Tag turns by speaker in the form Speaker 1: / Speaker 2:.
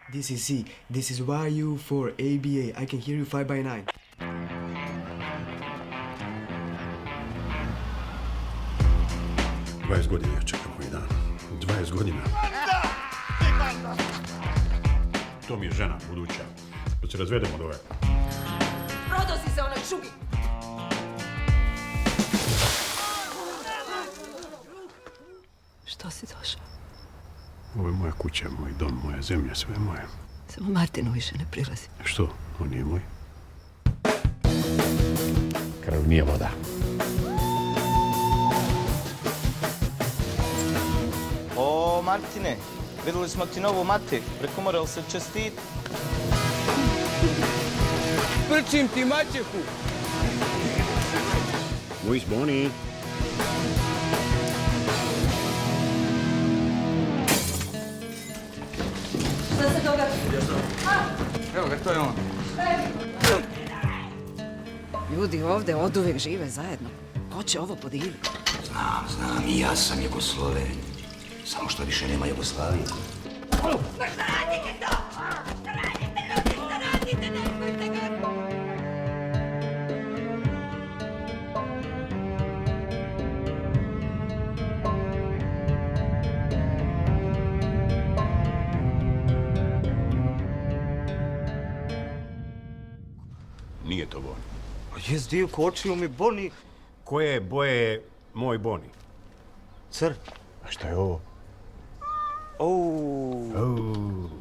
Speaker 1: This is C. This is YU for ABA. I can hear you 5 by 9.
Speaker 2: Dvadeset godina ja čekam ovaj dan. 20 godina. To mi je žena buduća. Da se razvedemo od ove.
Speaker 3: Prodao si se onoj šugi! Što si došao?
Speaker 2: Ovo je moja kuća, moj dom, moja zemlja, sve je moje.
Speaker 3: Samo Martinu više ne prilazi.
Speaker 2: Što? On nije moj. Krv nije voda.
Speaker 4: O, Martine, vidjeli smo ti novu mati. Preko mora li se čestit?
Speaker 5: Prčim ti maćehu!
Speaker 2: Luis Boni.
Speaker 3: Šta se događa?
Speaker 5: Evo ga, to je on.
Speaker 3: Ljudi ovdje oduvijek žive zajedno. Ko će ovo podijeliti?
Speaker 6: Znam, i ja sam Jugosloven. Samo što više nema Jugoslavije.
Speaker 2: Nije to Boni.
Speaker 4: Jes, divko, očiju mi Boni.
Speaker 2: Koje boje je moj Boni?
Speaker 4: Crn.
Speaker 2: A šta je ovo?
Speaker 4: Ouuu.
Speaker 2: Oh.